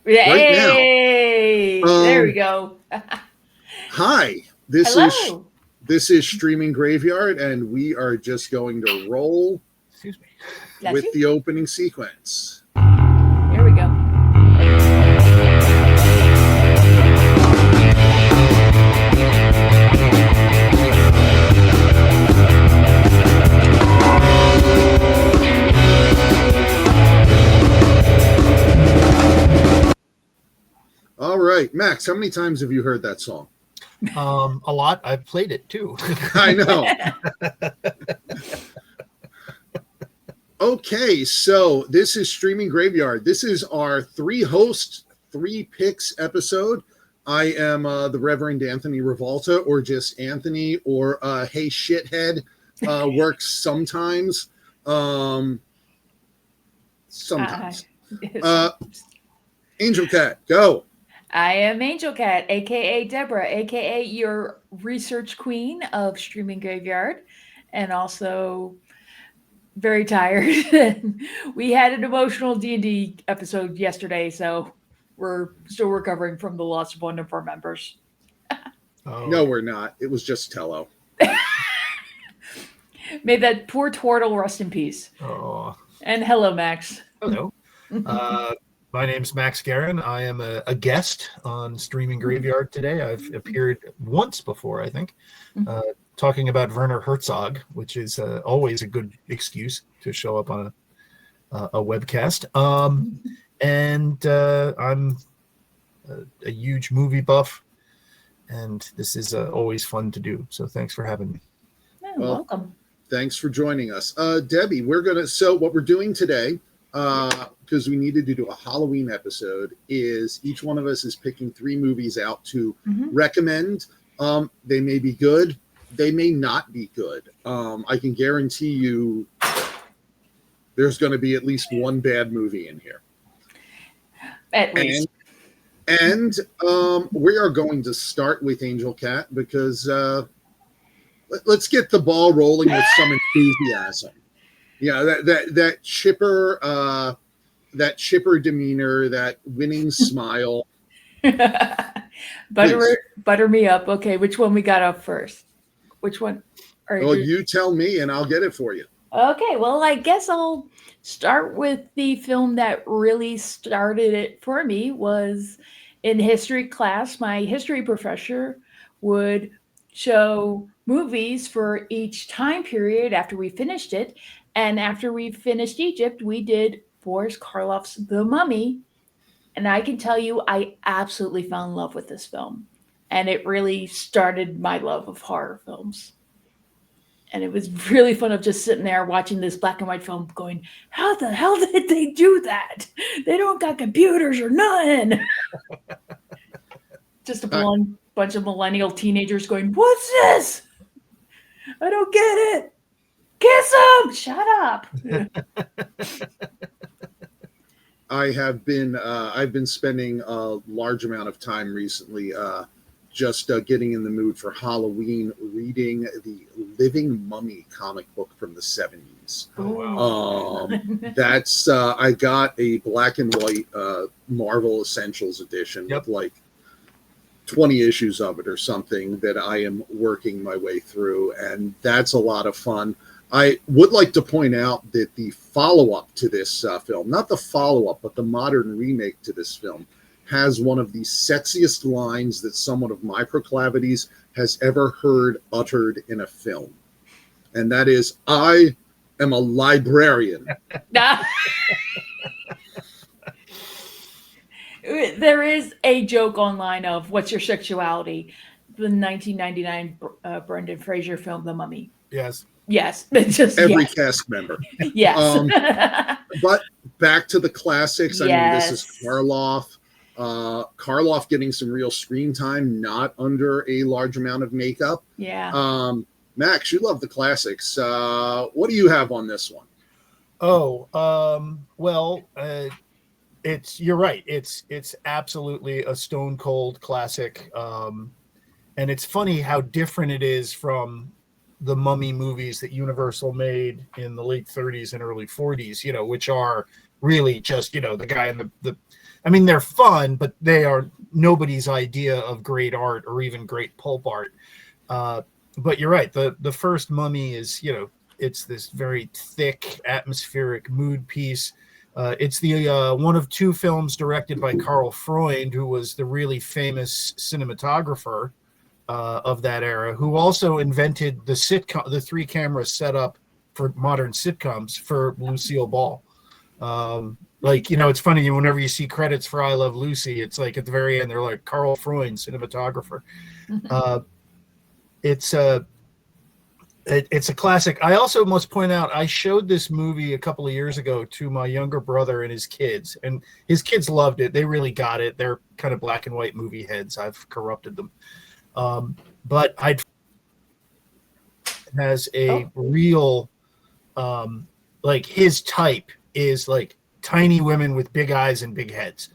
right now. Hey, there we go. Hi, this is Hello. this is Streaming Graveyard, and we are just going to roll Excuse me. Bless with you. the opening sequence. Here we go. All right, Max, how many times have you heard that song? A lot. I've played it too. I know. Okay, so this is Streaming Graveyard. This is our three host, three picks episode. I am the Reverend Anthony Revolta, or just Anthony, or Hey Shithead, works sometimes. Sometimes. Angel Cat, go. I am Angel Cat, aka Deborah, aka your research queen of Streaming Graveyard, and also very tired. We had an emotional D&D episode yesterday, so we're still recovering from the loss of one of our members. Oh, No, we're not. It was just Tello. May that poor turtle rest in peace. oh. And hello, Max. Hello. My name's Max Guerin. I am a guest on Streaming Graveyard today. I've appeared once before, I think, talking about Werner Herzog, which is always a good excuse to show up on a webcast. And I'm a huge movie buff, and this is always fun to do. So thanks for having me. Oh, Well, welcome. Thanks for joining us. Debbie, what we're doing today, because we needed to do a Halloween episode, is each one of us is picking three movies out to recommend. They may be good, they may not be good. I can guarantee you there's going to be at least one bad movie in here. At least. And we are going to start with Angel Cat because let's get the ball rolling with some enthusiasm. Yeah, that chipper demeanor, that winning smile. Butter me up. Okay, which one we got up first? Which one? Well, you tell me and I'll get it for you. Okay, well, I guess I'll start with the film that really started it for me. Was in history class, my history professor would show movies for each time period after we finished it. And after we finished Egypt, we did Boris Karloff's The Mummy. And I can tell you, I absolutely fell in love with this film. And it really started my love of horror films. And it was really fun of just sitting there watching this black and white film going, how the hell did they do that? They don't got computers or nothing. Just a bunch of millennial teenagers going, what's this? I don't get it. Kiss him! Shut up. I've been spending a large amount of time recently just getting in the mood for Halloween, reading the Living Mummy comic book from the 70s. Oh, wow. That's I got a black and white Marvel Essentials edition with like 20 issues of it or something that I am working my way through, and that's a lot of fun. I would like to point out that the follow-up to this film, not the follow-up, but the modern remake to this film, has one of the sexiest lines that someone of my proclivities has ever heard uttered in a film. And that is, I am a librarian. There is a joke online of what's your sexuality? The 1999 Brendan Fraser film, The Mummy. Yes. Yes. Just, Every cast member. Yes. But back to the classics. I mean, this is Karloff. Karloff getting some real screen time, not under a large amount of makeup. Yeah. Max, you love the classics. What do you have on this one? You're right. It's absolutely a stone cold classic. And it's funny how different it is from the Mummy movies that Universal made in the late 30s and early 40s, which are really just, the guy in I mean, they're fun, but they are nobody's idea of great art or even great pulp art. But you're right. The first Mummy is, it's this very thick, atmospheric mood piece. It's the one of two films directed by Karl Freund, who was the really famous cinematographer of that era, who also invented the 3-camera setup for modern sitcoms for Lucille Ball. It's funny, whenever you see credits for I Love Lucy, it's like at the very end, they're like Karl Freund, cinematographer. It's a classic. I also must point out, I showed this movie a couple of years ago to my younger brother and his kids, and his kids loved it. They really got it. They're kind of black and white movie heads. I've corrupted them. But has a real, like his type is like tiny women with big eyes and big heads.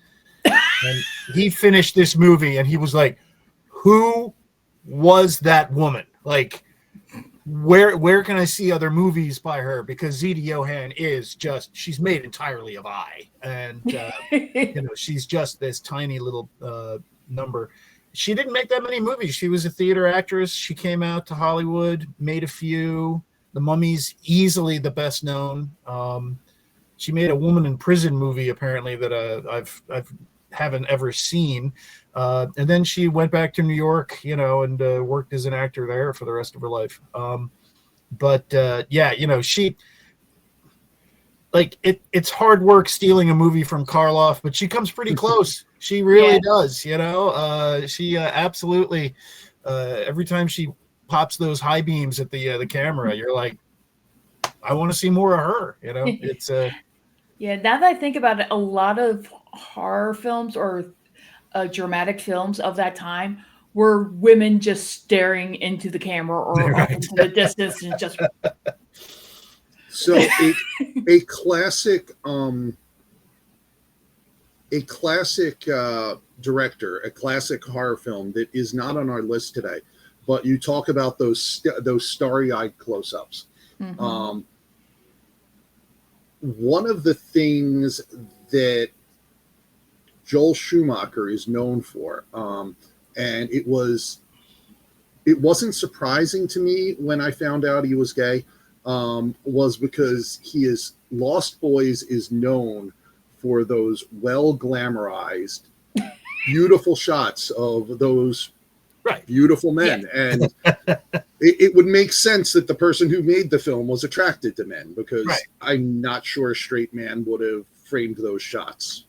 And he finished this movie and he was like, who was that woman? Like, where can I see other movies by her? Because Zita Johann is just, she's made entirely of eye. And, she's just this tiny little number. She didn't make that many movies. She was a theater actress. She came out to Hollywood, made a few. The Mummy's easily the best known. She made a woman in prison movie, apparently, that I haven't ever seen. And then she went back to New York, and worked as an actor there for the rest of her life. She, like, it's hard work stealing a movie from Karloff, but she comes pretty close. She really does, she absolutely, every time she pops those high beams at the camera, you're like, I want to see more of her, it's Yeah, now that I think about it, a lot of horror films or dramatic films of that time were women just staring into the camera or off into the distance and just. So a classic director, a classic horror film that is not on our list today, but you talk about those starry-eyed close-ups. Mm-hmm. One of the things that Joel Schumacher is known for, and it wasn't surprising to me when I found out he was gay, was because Lost Boys is known for those well glamorized, beautiful shots of those beautiful men. Yeah. And it would make sense that the person who made the film was attracted to men, because I'm not sure a straight man would have framed those shots.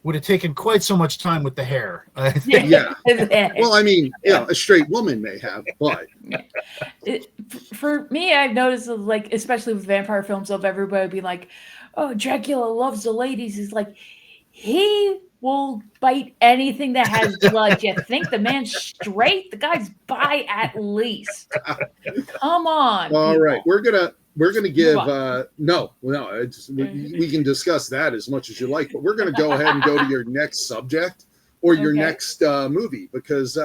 Would have taken quite so much time with the hair. Yeah. Well, I mean, a straight woman may have, but for me, I've noticed, like, especially with vampire films, of everybody being like, "Oh, Dracula loves the ladies." Is like, he will bite anything that has blood. You think the man's straight? The guy's bi at least. Come on. All people. Right, we're gonna give we can discuss that as much as you like, but we're gonna go ahead and go to your next subject or your next movie, because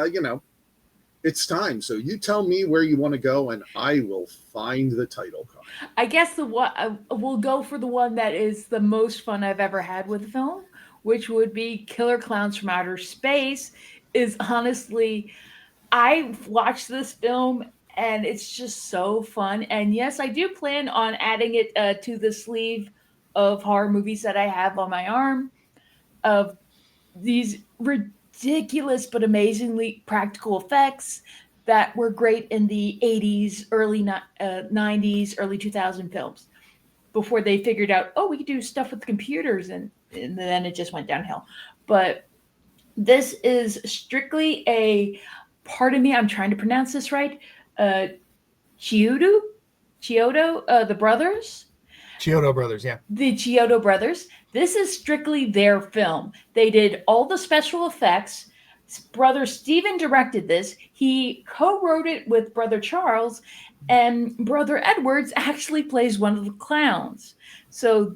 it's time. So you tell me where you want to go, and I will find the title card. I guess we'll go for the one that is the most fun I've ever had with the film, which would be Killer Clowns from Outer Space. Is honestly, I watched this film and it's just so fun. And yes, I do plan on adding it to the sleeve of horror movies that I have on my arm, of these ridiculous but amazingly practical effects that were great in the 80s, early 90s, early 2000 films, before they figured out, we could do stuff with computers, and then it just went downhill. But this is strictly pardon me, I'm trying to pronounce this right, Chiodo, the brothers? Chiodo brothers, yeah. The Chiodo brothers. This is strictly their film. They did all the special effects. Brother Stephen directed this. He co-wrote it with Brother Charles, and Brother Edwards actually plays one of the clowns. So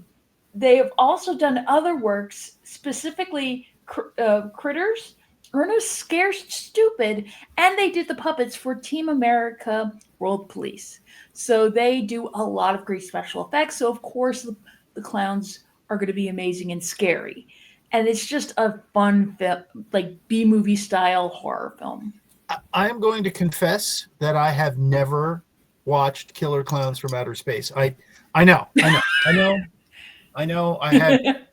they have also done other works, specifically Critters, Ernest Scares Stupid, and they did the puppets for Team America World Police. So they do a lot of great special effects. So of course the clowns are going to be amazing and scary. and it's just a fun film, like B-movie style horror film. I am going to confess that I have never watched Killer Clowns from Outer Space. I know. I had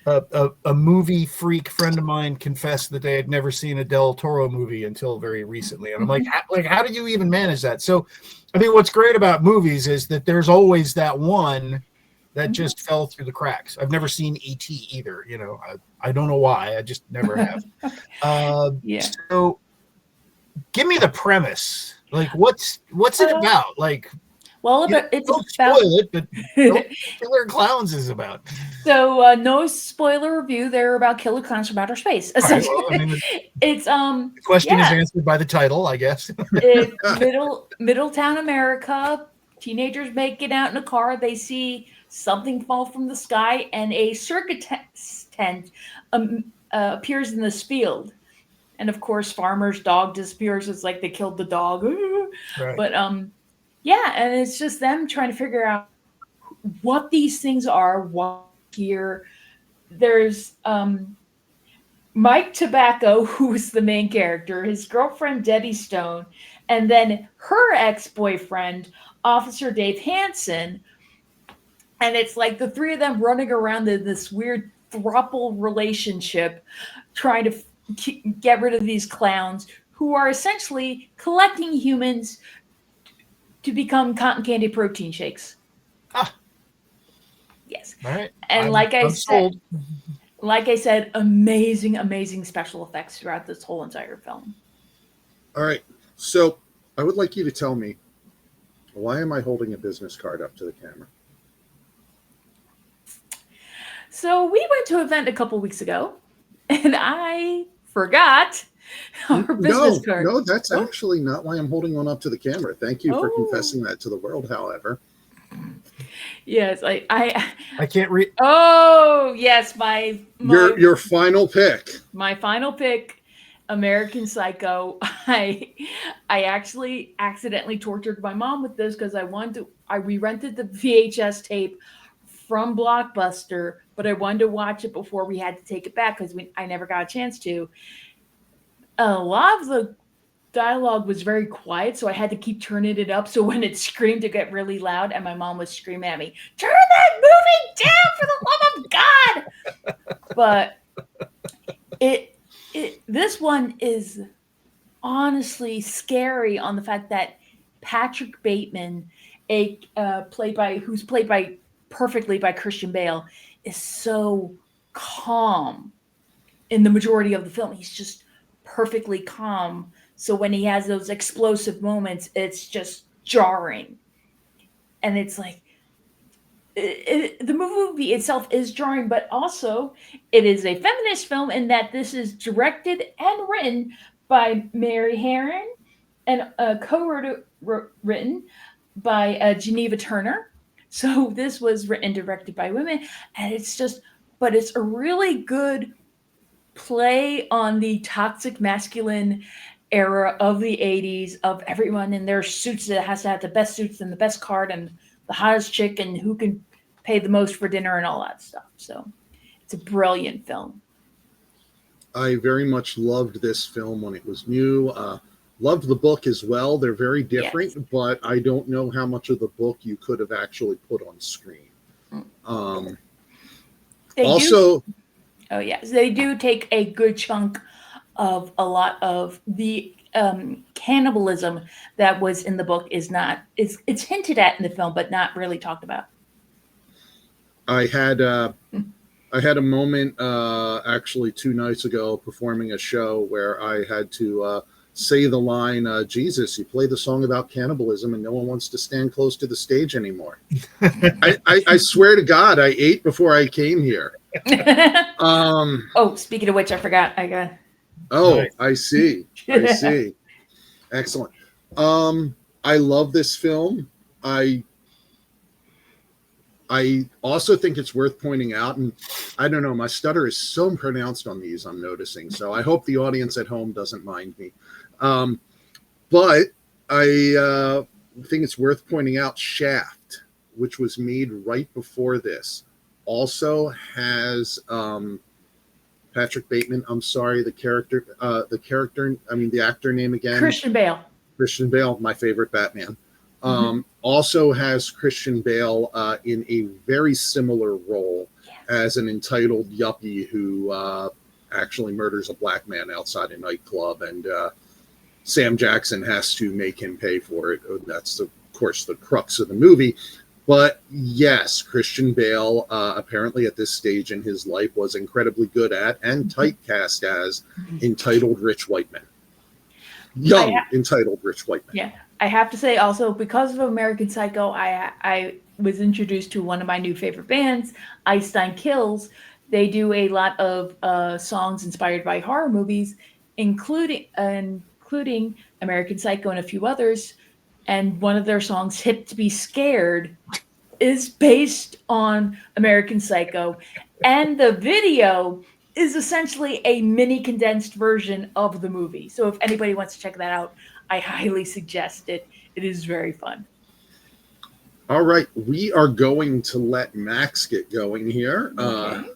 a movie freak friend of mine confess that they had never seen a Del Toro movie until very recently, and I'm like, how do you even manage that? So, I mean, what's great about movies is that there's always that one that just fell through the cracks. I've never seen E.T. either. You know, I don't know why. I just never have. Yeah. So, give me the premise. Like, what's it about? Like, well, it's don't spoil it, but what Killer Clowns is about. So, no spoiler review. They're about killer clowns from outer space. Essentially, well, I mean, it's the question is answered by the title, I guess. Middletown, America. Teenagers make it out in a car. They see something fall from the sky, and a circus tent appears in this field. And of course, farmer's dog disappears. It's like they killed the dog. Right. But yeah, and it's just them trying to figure out what these things are. What here? There's Mike Tobacco, who's the main character, his girlfriend Debbie Stone, and then her ex-boyfriend, Officer Dave Hansen. And it's like the three of them running around in this weird throuple relationship, trying to get rid of these clowns who are essentially collecting humans to become cotton candy protein shakes. Ah. Yes. All right. And like I said, amazing special effects throughout this whole entire film. All right. So I would like you to tell me, why am I holding a business card up to the camera? So we went to an event a couple weeks ago, and I forgot our business card. No, that's actually not why I'm holding one up to the camera. Thank you for confessing that to the world, however. Yes, I can't read. Oh, yes, your final pick. My final pick, American Psycho. I actually accidentally tortured my mom with this because we rented the VHS tape from Blockbuster, but I wanted to watch it before we had to take it back because I never got a chance to. A lot of the dialogue was very quiet, so I had to keep turning it up. So when it screamed, it got really loud, and my mom was screaming at me, "Turn that movie down for the love of God!" But this one is honestly scary on the fact that Patrick Bateman, who's played perfectly by Christian Bale, is so calm in the majority of the film. He's just perfectly calm. So when he has those explosive moments, it's just jarring. And it's like, the movie itself is jarring, but also it is a feminist film in that this is directed and written by Mary Herron and co-written by Geneva Turner. So this was written and directed by women, and it's a really good play on the toxic masculine era of the 80s, of everyone in their suits that has to have the best suits and the best card and the hottest chick and who can pay the most for dinner and all that stuff. So it's a brilliant film. I very much loved this film when it was new. Loved the book as well. They're very different, yes, but I don't know how much of the book you could have actually put on screen. They do take a good chunk of a lot of the cannibalism that was in the book. It's hinted at in the film, but not really talked about. I had a moment actually 2 nights ago performing a show where I had to say the line, "Jesus, you play the song about cannibalism and no one wants to stand close to the stage anymore." I swear to God, I ate before I came here. Speaking of which, I forgot. I see. Excellent. I love this film. I also think it's worth pointing out, and I don't know, my stutter is so pronounced on these, I'm noticing, so I hope the audience at home doesn't mind me. But I think it's worth pointing out Shaft, which was made right before this, also has Patrick Bateman. I'm sorry, the actor name again. Christian Bale. Christian Bale, my favorite Batman. Also has Christian Bale in a very similar role as an entitled yuppie who actually murders a black man outside a nightclub, and Sam Jackson has to make him pay for it. That's, of course, the crux of the movie. But yes, Christian Bale, apparently at this stage in his life, was incredibly good at and typecast as entitled rich white man. Entitled rich white man. Yeah. I have to say also, because of American Psycho, I was introduced to one of my new favorite bands, Einstein Kills. They do a lot of songs inspired by horror movies, including American Psycho and a few others. And one of their songs, Hip to Be Scared, is based on American Psycho. And the video is essentially a mini condensed version of the movie. So if anybody wants to check that out, I highly suggest it. It is very fun. All right. We are going to let Max get going here. Okay.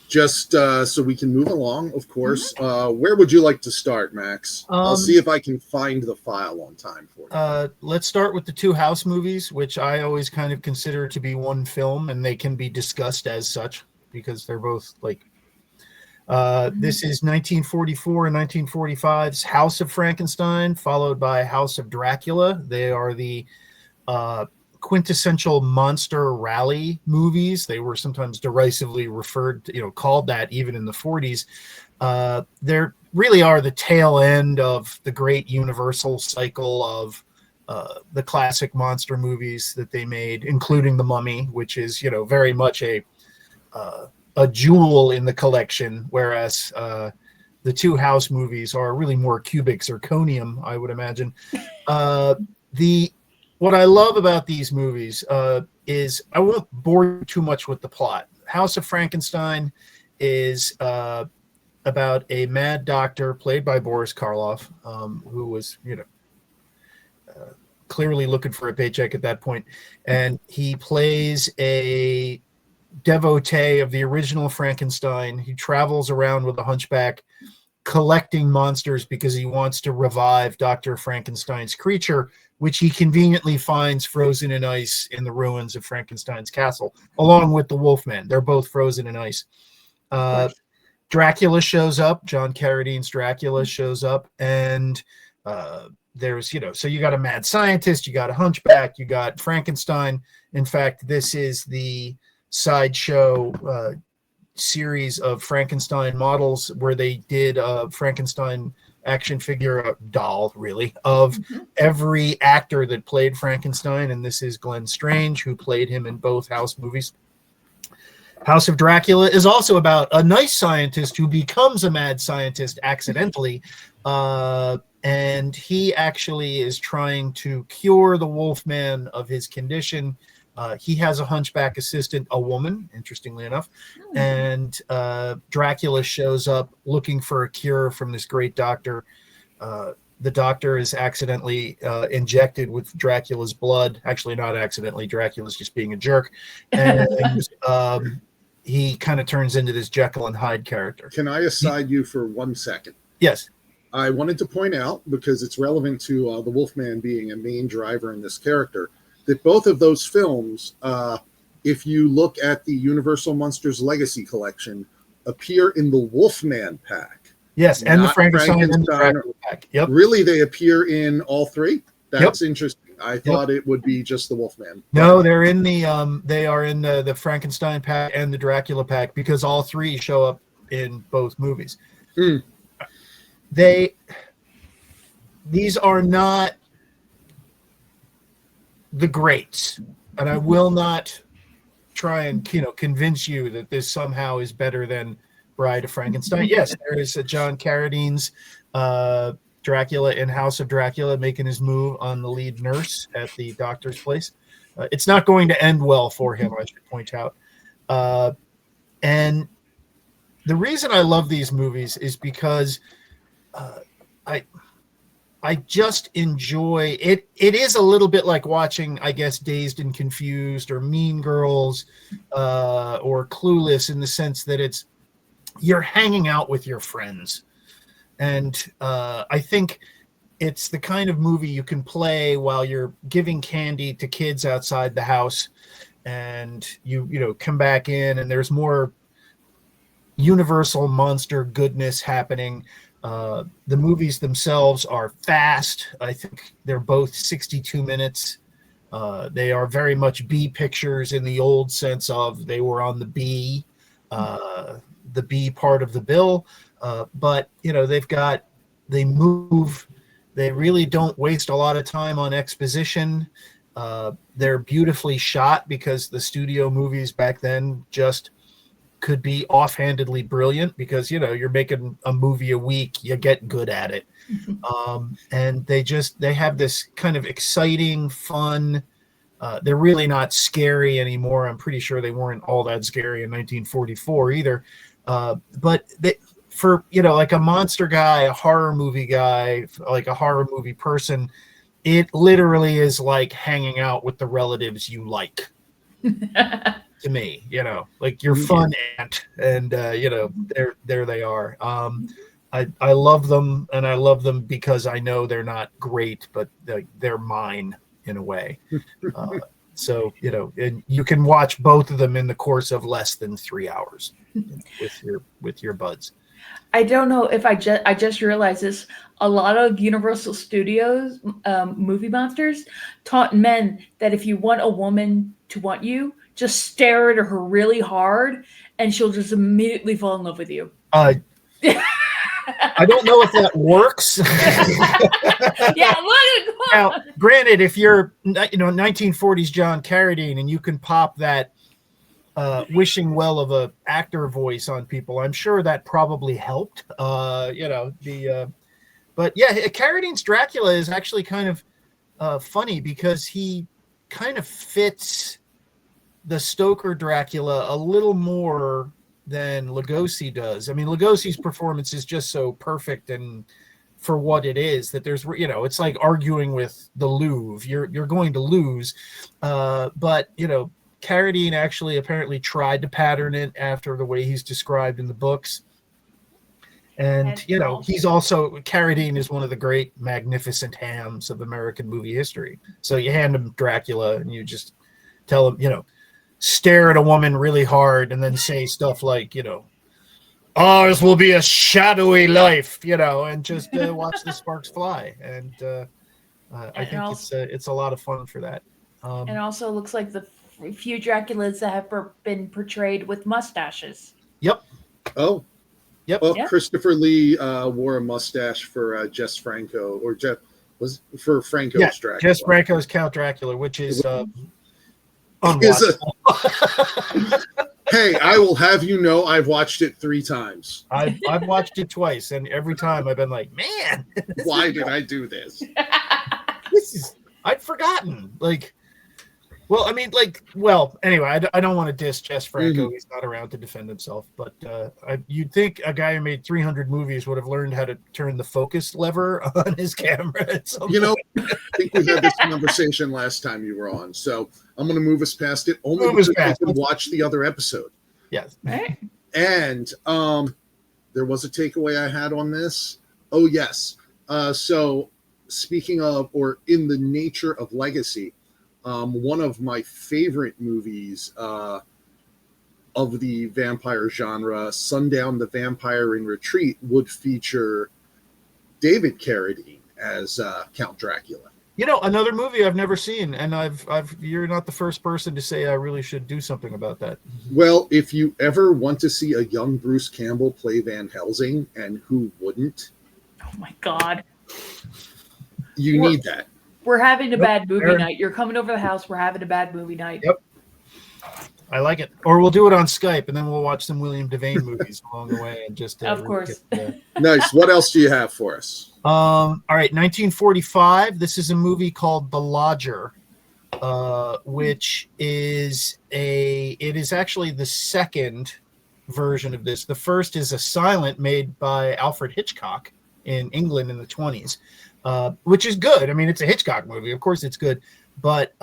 Just so we can move along, of course. Where would you like to start, Max? I'll see if I can find the file on time for you. Let's start with the two House movies, which I always kind of consider to be one film, and they can be discussed as such because they're both like. This is 1944 and 1945's House of Frankenstein, followed by House of Dracula. They are the quintessential monster rally movies. They were sometimes derisively referred to, called that even in the 40s. They really are the tail end of the great Universal cycle of the classic monster movies that they made, including The Mummy, which is, very much a jewel in the collection, whereas the two House movies are really more cubic zirconium, I would imagine. What I love about these movies is I won't bore you too much with the plot. House of Frankenstein is about a mad doctor played by Boris Karloff, who was, clearly looking for a paycheck at that point. And he plays a devotee of the original Frankenstein. He travels around with a hunchback collecting monsters because he wants to revive Dr. Frankenstein's creature, which he conveniently finds frozen in ice in the ruins of Frankenstein's castle, along with the Wolfman. They're both frozen in ice. Dracula shows up. John Carradine's Dracula shows up, and there's, so you got a mad scientist, you got a hunchback, you got Frankenstein. In fact, this is the sideshow series of Frankenstein models where they did a Frankenstein action figure doll, really, of every actor that played Frankenstein, and this is Glenn Strange, who played him in both House movies. House of Dracula is also about a nice scientist who becomes a mad scientist accidentally, and he actually is trying to cure the Wolfman of his condition. He has a hunchback assistant, a woman, interestingly enough, and Dracula shows up looking for a cure from this great doctor. The doctor is accidentally injected with Dracula's blood. Actually, not accidentally. Dracula's just being a jerk. And he kind of turns into this Jekyll and Hyde character. Can I aside you for 1 second? Yes. I wanted to point out, because it's relevant to the Wolfman being a main driver in this character, that both of those films, if you look at the Universal Monsters Legacy collection, appear in the Wolfman pack. Yes, and the Frankenstein and the Dracula pack. Yep. Really, they appear in all three? That's interesting. I thought it would be just the Wolfman. No, they're in they are in the Frankenstein pack and the Dracula pack, because all three show up in both movies. These are not the greats, and I will not try and convince you that this somehow is better than Bride of Frankenstein. Yes, there is a John Carradine's Dracula in House of Dracula making his move on the lead nurse at the doctor's place. It's not going to end well for him, I should point out. And the reason I love these movies is because I just enjoy it. It is a little bit like watching, I guess, Dazed and Confused or Mean Girls or Clueless, in the sense that you're hanging out with your friends. And I think it's the kind of movie you can play while you're giving candy to kids outside the house, and you come back in and there's more universal monster goodness happening. The movies themselves are fast. I think they're both 62 minutes. They are very much B pictures in the old sense of they were on the B part of the bill. But they move. They really don't waste a lot of time on exposition. They're beautifully shot because the studio movies back then just could be offhandedly brilliant because, you're making a movie a week, you get good at it. And they have this kind of exciting, fun, they're really not scary anymore. I'm pretty sure they weren't all that scary in 1944 either. But for like a monster guy, a horror movie guy, like a horror movie person, it literally is like hanging out with the relatives you like. To me, like your fun aunt, and there they are. I love them, and I love them because I know they're not great, but they're mine in a way. So and you can watch both of them in the course of less than 3 hours with your buds. I don't know if I just realized this. A lot of Universal Studios movie monsters taught men that if you want a woman to want you, just stare at her really hard, and she'll just immediately fall in love with you. I don't know if that works. Yeah, look. Now, granted, if you're 1940s John Carradine and you can pop that wishing well of a actor voice on people, I'm sure that probably helped. But yeah, Carradine's Dracula is actually kind of funny because he kind of fits the Stoker Dracula a little more than Lugosi does. I mean, Lugosi's performance is just so perfect and for what it is that there's, it's like arguing with the Louvre. You're going to lose. But Carradine actually apparently tried to pattern it after the way he's described in the books. And, he's also, Carradine is one of the great magnificent hams of American movie history. So you hand him Dracula and you just tell him, stare at a woman really hard and then say stuff like, ours will be a shadowy life, and just watch the sparks fly. And I think it's a lot of fun for that. And also looks like the few Draculas that have been portrayed with mustaches. Yep. Oh. Yep. Well, yep. Christopher Lee wore a mustache for Jess Franco, or Jeff was for Franco's Dracula. Jess Franco's Count Dracula, which is Hey, I will have you know I've watched it 3 times. I've watched it twice, and every time I've been like, man, why did I do this? I'd forgotten. Anyway, I don't want to diss Jess Franco. Mm-hmm. He's not around to defend himself, but you'd think a guy who made 300 movies would have learned how to turn the focus lever on his camera at some point. I think we had this conversation last time you were on, so I'm going to move us past it. Only because I can watch the other episode. Yes. Right. And there was a takeaway I had on this. Oh, yes. So speaking of, or in the nature of legacy, one of my favorite movies of the vampire genre, Sundown the Vampire in Retreat, would feature David Carradine as Count Dracula. Another movie I've never seen, and you're not the first person to say I really should do something about that. Well, if you ever want to see a young Bruce Campbell play Van Helsing, and who wouldn't? Oh my God. You need that. We're having a bad movie night. You're coming over to the house. We're having a bad movie night. Yep. I like it. Or we'll do it on Skype, and then we'll watch some William Devane movies along the way. And just of course. Nice. What else do you have for us? All right, 1945. This is a movie called The Lodger, which is it is actually the second version of this. The first is a silent made by Alfred Hitchcock in England in the 20s. Which is good. I mean, it's a Hitchcock movie. Of course it's good. But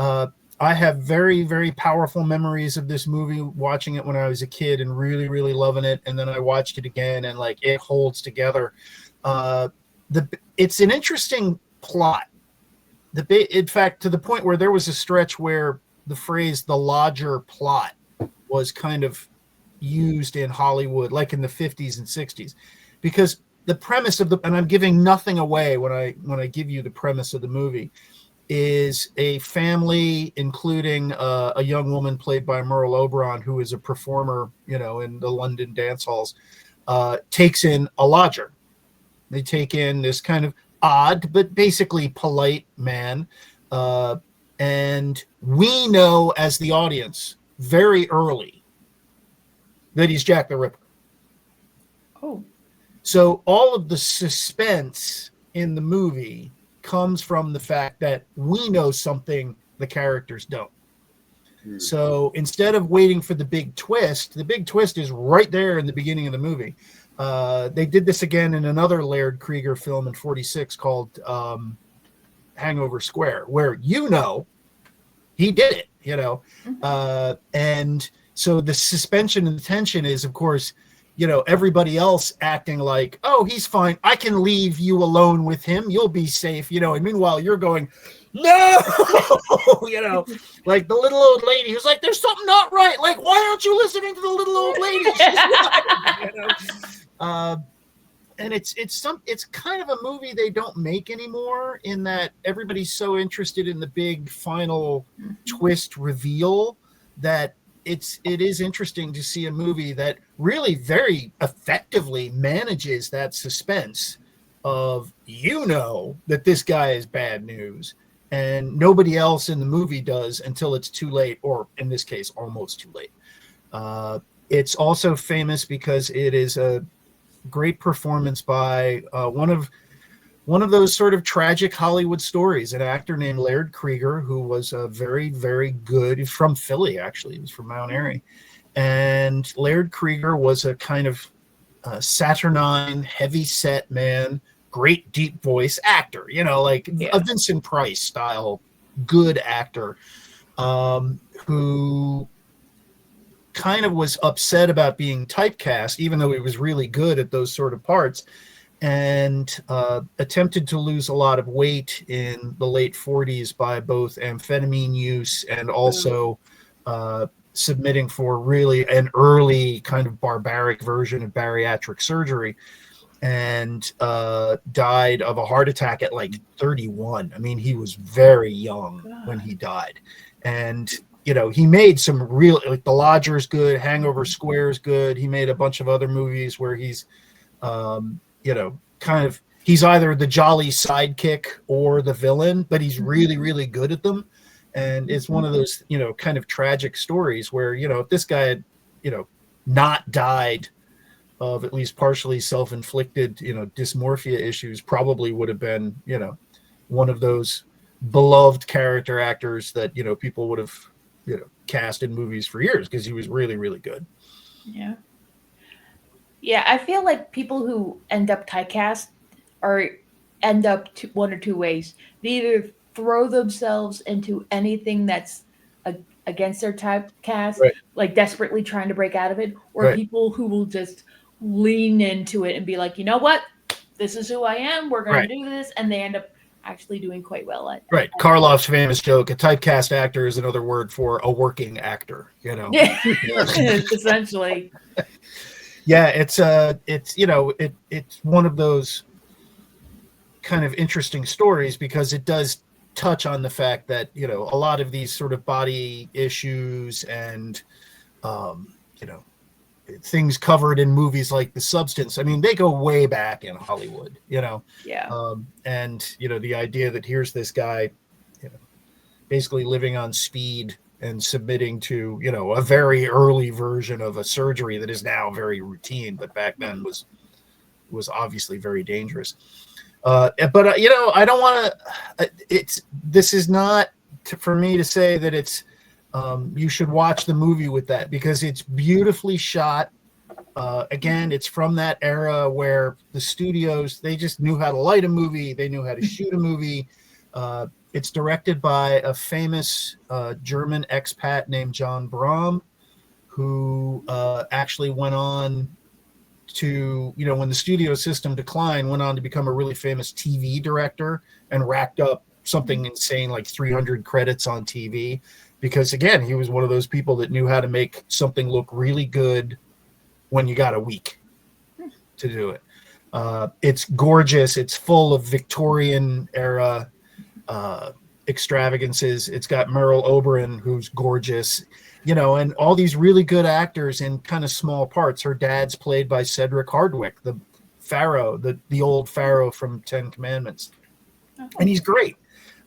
I have very, very powerful memories of this movie, watching it when I was a kid and really, really loving it. And then I watched it again, and like it holds together. It's an interesting plot. In fact, to the point where there was a stretch where the phrase "the lodger plot" was kind of used in Hollywood, like in the 50s and 60s, because the premise of and I'm giving nothing away when I give you the premise of the movie, is a family, including a young woman played by Merle Oberon, who is a performer, in the London dance halls, takes in a lodger. They take in this kind of odd, but basically polite man. And we know as the audience very early that he's Jack the Ripper. Oh. So all of the suspense in the movie comes from the fact that we know something the characters don't. So instead of waiting for the big twist is right there in the beginning of the movie. They did this again in another Laird Krieger film in 1946 called Hangover Square, where he did it, and so the suspension and the tension is, of course, everybody else acting like, oh, he's fine, I can leave you alone with him, you'll be safe, and meanwhile you're going, no, like the little old lady who's like, there's something not right, like, why aren't you listening to the little old lady? She's and it's kind of a movie they don't make anymore, in that everybody's so interested in the big final twist reveal that it is interesting to see a movie that really very effectively manages that suspense of, that this guy is bad news, and nobody else in the movie does until it's too late, or in this case, almost too late. It's also famous because it is a great performance by one of those sort of tragic Hollywood stories, an actor named Laird Krieger, who was very, very good. He's from Philly, actually. He was from Mount Airy. And Laird Krieger was a kind of saturnine, heavy-set man, great deep voice actor, a Vincent Price style good actor, who kind of was upset about being typecast, even though he was really good at those sort of parts, and attempted to lose a lot of weight in the late 40s by both amphetamine use and also submitting for really an early kind of barbaric version of bariatric surgery, and died of a heart attack at like 31. I mean, he was very young when he died. And he made some real, like The Lodger's good, Hangover Square's good. He made a bunch of other movies where he's, he's either the jolly sidekick or the villain, but he's really, really good at them. And it's one of those, kind of tragic stories where, if this guy had, not died of at least partially self-inflicted, dysmorphia issues, probably would have been, one of those beloved character actors that, people would have, cast in movies for years, because he was really, really good. Yeah, I feel like people who end up typecast end up one or two ways. They either throw themselves into anything that's against their typecast, right, like desperately trying to break out of it, or right, people who will just lean into it and be like, you know what, this is who I am, we're going right, to do this, and they end up actually doing quite well at right. Karloff's famous joke: a typecast actor is another word for a working actor. Yeah, essentially. Yeah, it's one of those kind of interesting stories, because it does touch on the fact that a lot of these sort of body issues and things covered in movies like The Substance, I mean, they go way back in Hollywood, and the idea that here's this guy basically living on speed and submitting to a very early version of a surgery that is now very routine, but back then was obviously very dangerous. But I don't want to. This is not for me to say that it's. You should watch the movie with that, because it's beautifully shot. Again, it's from that era where the studios, they just knew how to light a movie, they knew how to shoot a movie. It's directed by a famous German expat named John Brahm, who actually went on to, when the studio system declined, went on to become a really famous TV director and racked up something insane like 300 credits on TV. Because, again, he was one of those people that knew how to make something look really good when you got a week to do it. It's gorgeous. It's full of Victorian era extravagances. It's got Meryl Oberon, who's gorgeous, and all these really good actors in kind of small parts. Her dad's played by Cedric Hardwicke, the Pharaoh, the old Pharaoh from Ten Commandments. And he's great.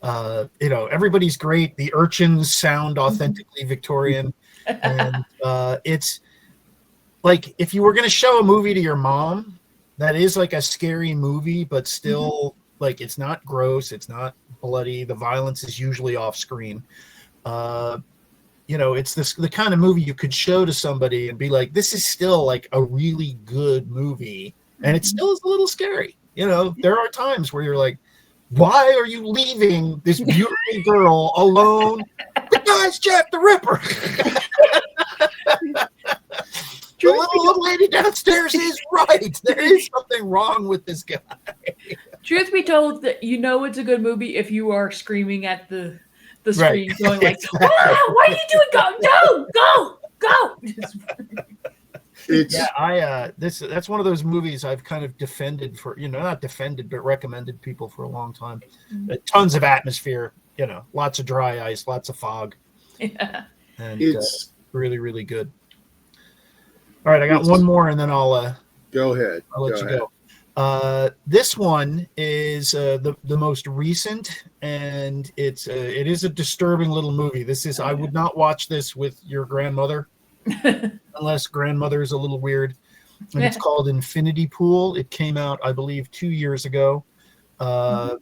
Everybody's great. The urchins sound authentically Victorian. And it's like, if you were going to show a movie to your mom, that is like a scary movie, but still, like, it's not gross. It's not bloody. The violence is usually off screen. It's the kind of movie you could show to somebody and be like, this is still like a really good movie. And it still is a little scary. There are times where you're like, why are you leaving this beautiful girl alone? The guy's Jack the Ripper. The little lady downstairs is right. There is something wrong with this guy. Truth be told, that it's a good movie if you are screaming at the screen, right, going like, exactly. What are you doing? Go! That's one of those movies I've kind of defended for, not defended, but recommended people for a long time. Tons of atmosphere, lots of dry ice, lots of fog. Yeah. And it's really, really good. All right, I got one more, and then I'll go ahead. I'll let you go. This one is the most recent, and it is a disturbing little movie. I would not watch this with your grandmother, unless grandmother is a little weird. And it's called Infinity Pool. It came out, I believe, 2 years ago, by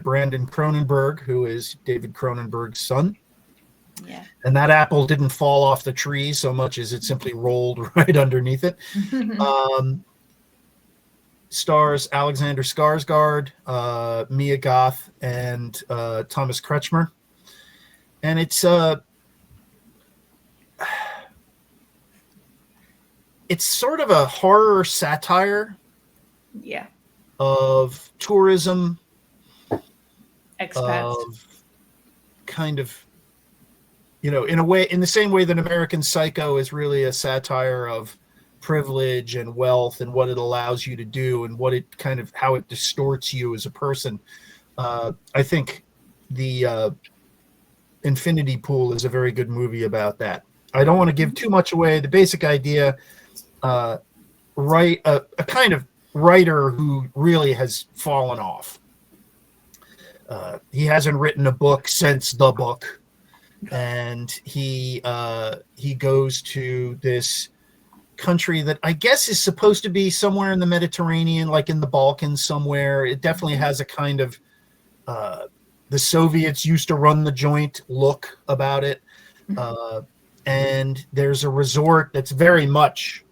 Brandon Cronenberg, who is David Cronenberg's son. Yeah. And that apple didn't fall off the tree so much as it simply rolled right underneath it. Stars Alexander Skarsgård, Mia Goth, and Thomas Kretschmer. And it's sort of a horror satire. Yeah. Of tourism. Expats. Of kind of, in a way, in the same way that American Psycho is really a satire of privilege and wealth and what it allows you to do and what it how it distorts you as a person. I think the Infinity Pool is a very good movie about that. I don't want to give too much away. The basic idea, a kind of writer who really has fallen off. He hasn't written a book since the book. And he goes to this country that I guess is supposed to be somewhere in the Mediterranean, like in the Balkans somewhere. It definitely has a kind of the Soviets used to run the joint look about it. And there's a resort that's very much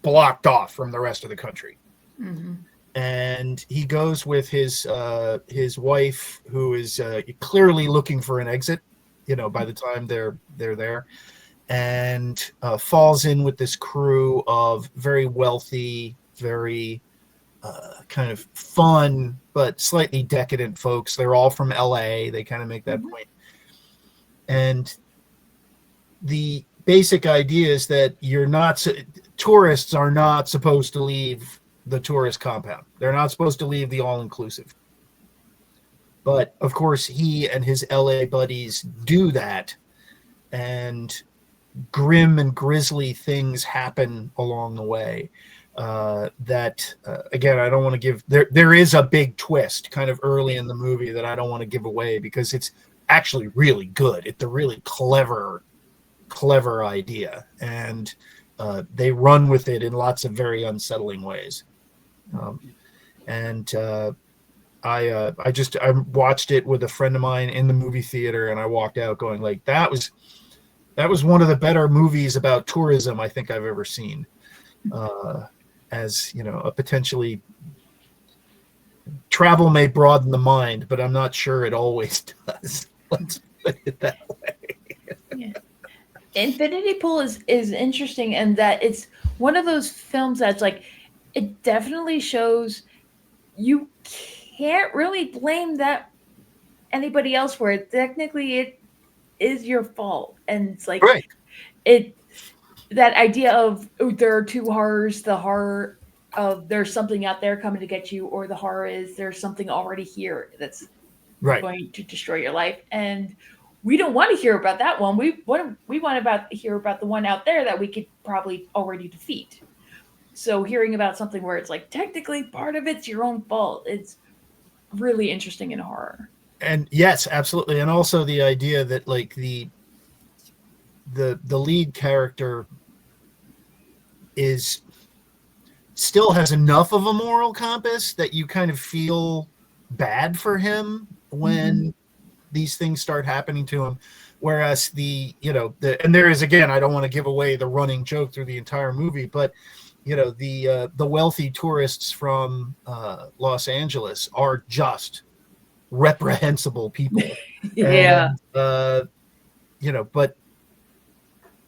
blocked off from the rest of the country. Mm-hmm. And he goes with his wife, who is clearly looking for an exit. By the time they're there, and falls in with this crew of very wealthy, very kind of fun, but slightly decadent folks. They're all from LA. They kind of make that point. And the basic idea is that tourists are not supposed to leave the tourist compound. They're not supposed to leave the all-inclusive. But, of course, he and his LA buddies do that, and grim and grisly things happen along the way. Again, I don't want to give... There is a big twist kind of early in the movie that I don't want to give away because it's actually really good. It's a really clever idea, and they run with it in lots of very unsettling ways. I watched it with a friend of mine in the movie theater, and I walked out going like, that was one of the better movies about tourism I think I've ever seen. As a potentially travel may broaden the mind, but I'm not sure it always does. Let's put it that way. Yeah. Infinity Pool is interesting, and that it's one of those films that's like, it definitely shows you can't really blame that anybody else for it. Technically, it is your fault, and it's like Right. it that idea of there are two horrors: the horror of there's something out there coming to get you, or the horror is there's something already here that's going to destroy your life. And we don't want to hear about that one. We want to hear about the one out there that we could probably already defeat. So hearing about something where it's like technically part of it's your own fault, it's really interesting in horror. And yes, absolutely. And also the idea that like the lead character is still has enough of a moral compass that you kind of feel bad for him when these things start happening to him. Whereas and there is, again, I don't want to give away the running joke through the entire movie, but the wealthy tourists from Los Angeles are just reprehensible people. Yeah. And, but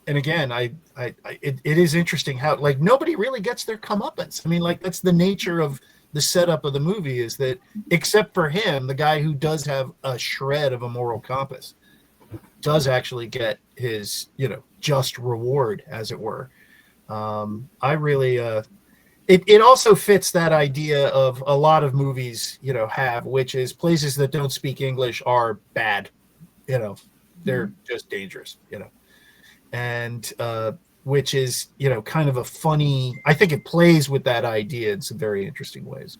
and again, it is interesting how like nobody really gets their comeuppance. I mean, like that's the nature of the setup of the movie, is that except for him, the guy who does have a shred of a moral compass does actually get his just reward, as it were. I really it also fits that idea of a lot of movies have, which is places that don't speak English are bad, they're just dangerous, and which is kind of a funny, I think it plays with that idea in some very interesting ways,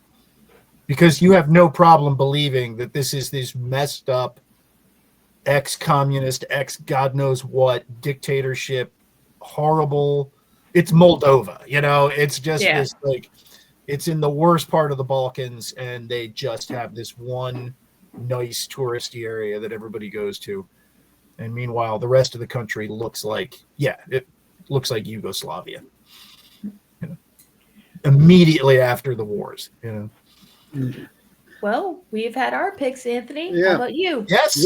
because you have no problem believing that this is this messed up ex-communist, ex-God knows what dictatorship, horrible. It's Moldova, it's just this like, it's in the worst part of the Balkans, and they just have this one nice touristy area that everybody goes to. And meanwhile, the rest of the country looks like, it looks like Yugoslavia. Immediately after the wars, Well, we've had our picks, Anthony. Yeah. How about you? Yes.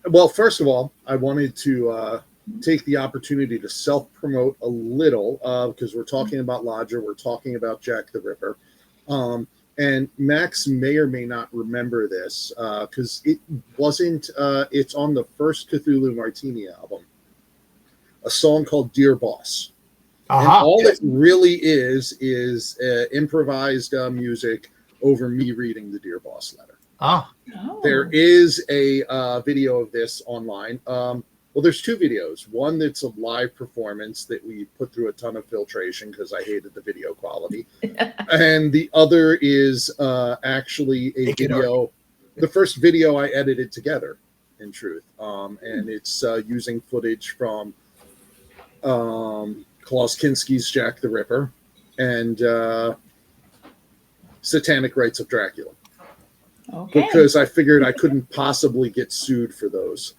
Well, first of all, I wanted to take the opportunity to self-promote a little, because we're talking about Lodger, we're talking about Jack the Ripper. And Max may or may not remember this, because it wasn't, it's on the first Cthulhu Martini album, a song called Dear Boss. And all it really is improvised music over me reading the Dear Boss letter. There is a video of this online. Well, there's two videos. One that's a live performance that we put through a ton of filtration because I hated the video quality. And the other is actually a video. The first video I edited together, in truth. And it's using footage from Klaus Kinski's Jack the Ripper and Satanic Rites of Dracula. Okay. Because I figured I couldn't possibly get sued for those.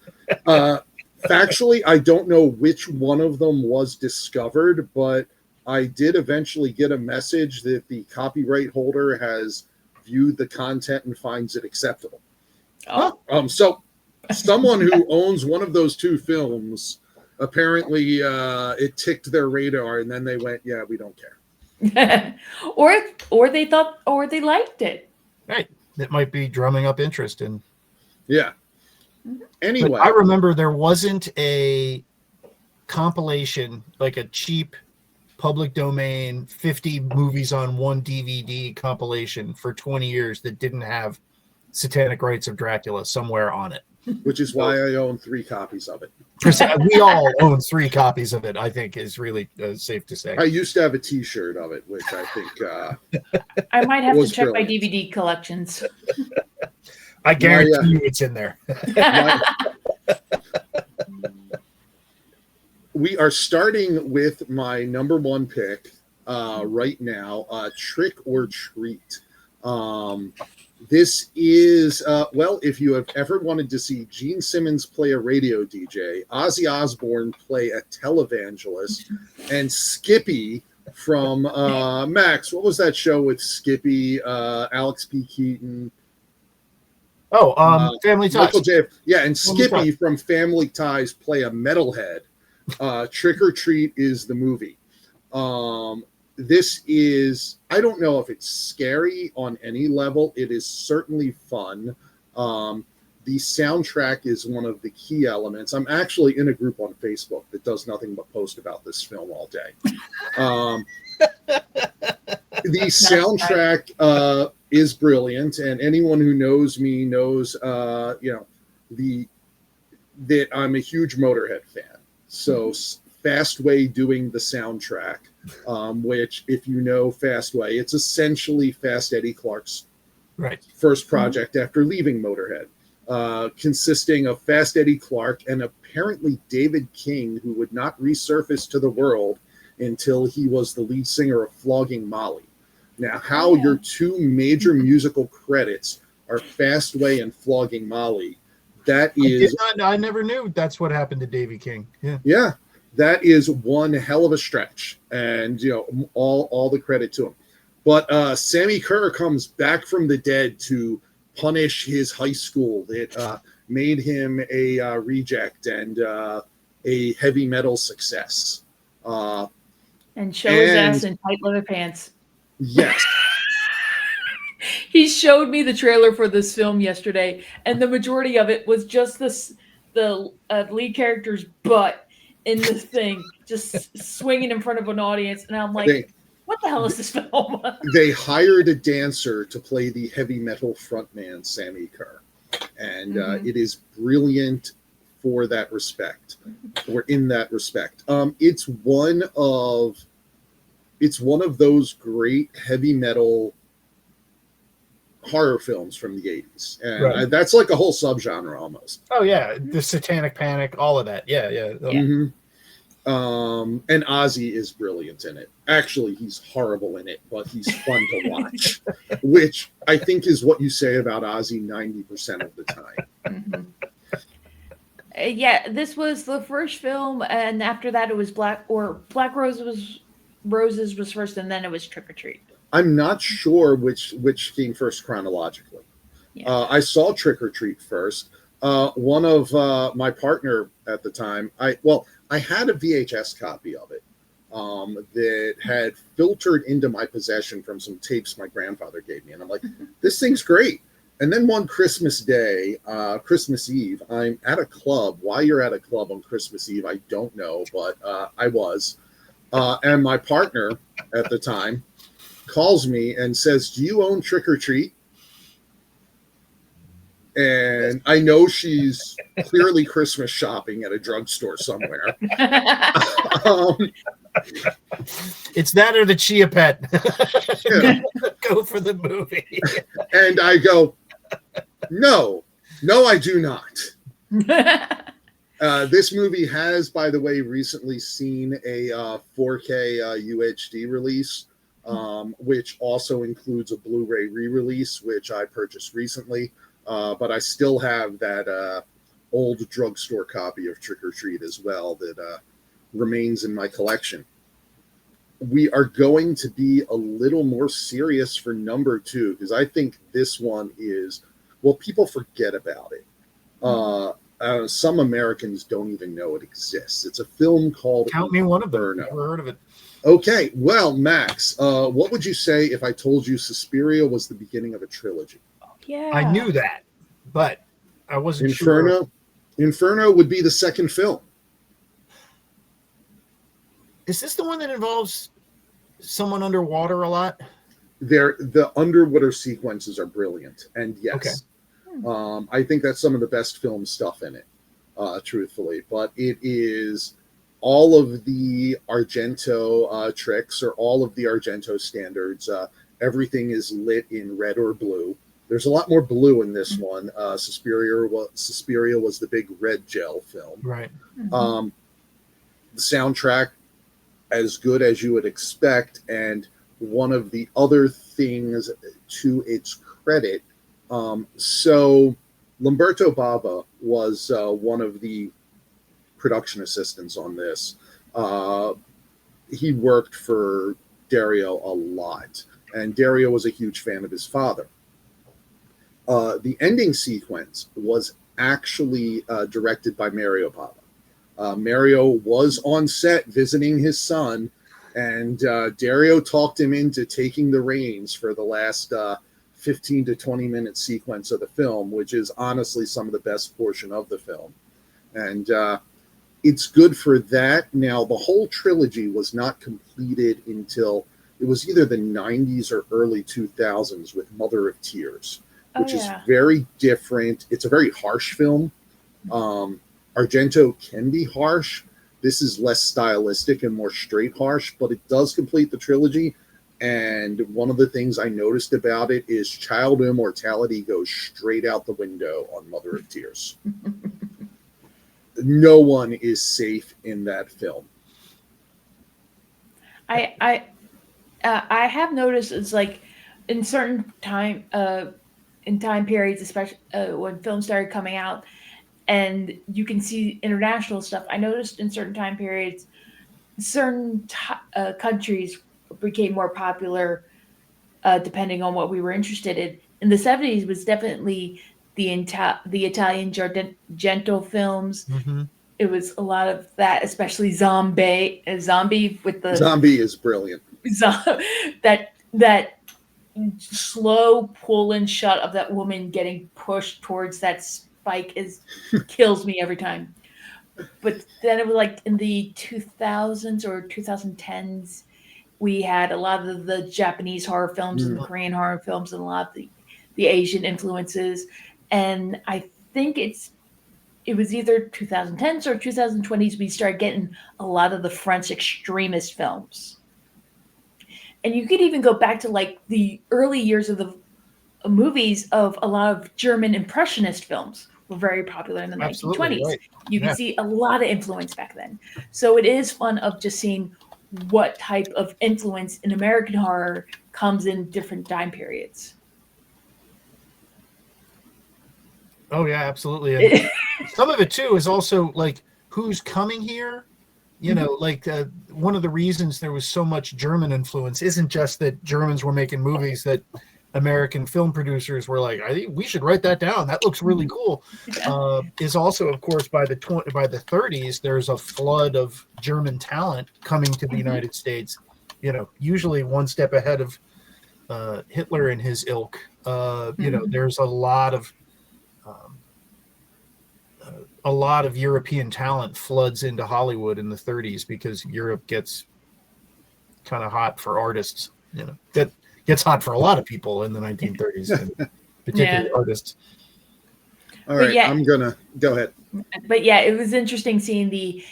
Factually, I don't know which one of them was discovered, but I did eventually get a message that the copyright holder has viewed the content and finds it acceptable. So someone who owns one of those two films, apparently it ticked their radar, and then they went, yeah, we don't care. or they thought, or they liked it. Right. It might be drumming up interest in. Yeah. Anyway, but I remember there wasn't a compilation, like a cheap public domain 50 movies on one DVD compilation for 20 years that didn't have Satanic Rites of Dracula somewhere on it. Which is why I own 3 copies of it. We all own 3 copies of it, I think is really safe to say. I used to have a T-shirt of it, which I think I might have to check brilliant. my DVD collections. I guarantee you it's in there. We are starting with my number 1 pick right now, Trick or Treat. This is, well, if you have ever wanted to see Gene Simmons play a radio DJ, Ozzy Osbourne play a televangelist, and Skippy from Max, what was that show with Skippy, Alex P. Keaton, Family Ties. Michael J. Yeah, and Family Skippy Ties. from Family Ties play a metalhead. Trick or Treat is the movie. This is, I don't know if it's scary on any level. It is certainly fun. The soundtrack is one of the key elements. I'm actually in a group on Facebook that does nothing but post about this film all day. The soundtrack is brilliant, and anyone who knows me knows, that I'm a huge Motorhead fan. So Fastway doing the soundtrack, which, if you know Fastway, it's essentially Fast Eddie Clarke's first project after leaving Motorhead, consisting of Fast Eddie Clarke and apparently David King, who would not resurface to the world until he was the lead singer of Flogging Molly. Now, how your two major musical credits are Fastway and Flogging Molly, that is... I never knew that's what happened to Davy King. Yeah, that is one hell of a stretch, and all the credit to him. But Sammy Kerr comes back from the dead to punish his high school that made him a reject and a heavy metal success. And show his ass in tight leather pants. Yes. He showed me the trailer for this film yesterday, and the majority of it was just the lead character's butt in this thing, just swinging in front of an audience. And I'm like, what the hell is this film? They hired a dancer to play the heavy metal frontman, Sammy Kerr. And it is brilliant for that respect, or in that respect. It's one of those great heavy metal horror films from the 80s, and that's like a whole subgenre almost. Oh yeah, the Satanic Panic, all of that. Yeah. And Ozzy is brilliant in it. Actually, he's horrible in it, but he's fun to watch, which I think is what you say about Ozzy 90% of the time. Yeah, this was the first film, and after that it was Black Roses was first, and then it was Trick or Treat. I'm not sure which came first chronologically. Yeah. I saw Trick or Treat first. One of my partner at the time, I had a VHS copy of it that had filtered into my possession from some tapes my grandfather gave me. And I'm like, this thing's great. And then one Christmas day, Christmas Eve, I'm at a club. Why you're at a club on Christmas Eve, I don't know, but I was. And my partner at the time calls me and says, do you own Trick or Treat? And I know she's clearly Christmas shopping at a drugstore somewhere. It's that or the Chia Pet. Yeah. Go for the movie. And I go, no, I do not. This movie has, by the way, recently seen a 4K UHD release, which also includes a Blu-ray re-release, which I purchased recently. But I still have that old drugstore copy of Trick or Treat as well that remains in my collection. We are going to be a little more serious for number 2, because I think this one is, people forget about it. Some Americans don't even know it exists. It's a film called Count Me One of them. Inferno. Never heard of it. Okay, well, Max, what would you say if I told you Suspiria was the beginning of a trilogy? Yeah, I knew that, but I wasn't sure. Inferno would be the second film. Is this the one that involves someone underwater a lot? The underwater sequences are brilliant, and yes, I think that's some of the best film stuff in it, truthfully. But it is all of the Argento tricks, or all of the Argento standards. Everything is lit in red or blue. There's a lot more blue in this one. Suspiria was the big red gel film. Right. The soundtrack, as good as you would expect, and one of the other things to its credit, so Lamberto Bava was one of the production assistants on this. He worked for Dario a lot, and Dario was a huge fan of his father. The ending sequence was actually directed by Mario Bava. Mario was on set visiting his son, and Dario talked him into taking the reins for the last 15 to 20 minute sequence of the film, which is honestly some of the best portion of the film. And it's good for that. Now, the whole trilogy was not completed until it was either the 90s or early 2000s with Mother of Tears, which is very different. It's a very harsh film. Argento can be harsh. This is less stylistic and more straight harsh, but it does complete the trilogy. And one of the things I noticed about it is child immortality goes straight out the window on Mother of Tears. No one is safe in that film. I have noticed it's like in certain time periods, especially when films started coming out, and you can see international stuff. I noticed in certain time periods, certain countries became more popular depending on what we were interested in. In the 70s was definitely the Italian Argento films. Mm-hmm. It was a lot of that, especially Zombie with the Zombie is brilliant. That slow pull and shut of that woman getting pushed towards that spike kills me every time. But then it was like in the 2000s or 2010s, we had a lot of the Japanese horror films and the Korean horror films and a lot of the Asian influences. And I think it was either 2010s or 2020s we started getting a lot of the French extremist films. And you could even go back to like the early years of the movies of a lot of German impressionist films were very popular in the 1920s. Right. You can see a lot of influence back then. So it is fun of just seeing what type of influence in American horror comes in different time periods. Oh yeah, absolutely. And some of it too is also like who's coming here. You know, like one of the reasons there was so much German influence isn't just that Germans were making movies that American film producers were like, I think we should write that down. That looks really cool. Is also, of course, by the 30s, there's a flood of German talent coming to the United States. You know, usually one step ahead of Hitler and his ilk. You know, there's a lot of European talent floods into Hollywood in the 30s because Europe gets kind of hot for artists. You know, that gets hot for a lot of people in the 1930s, and particularly artists. All right, I'm gonna go ahead. But yeah, it was interesting seeing the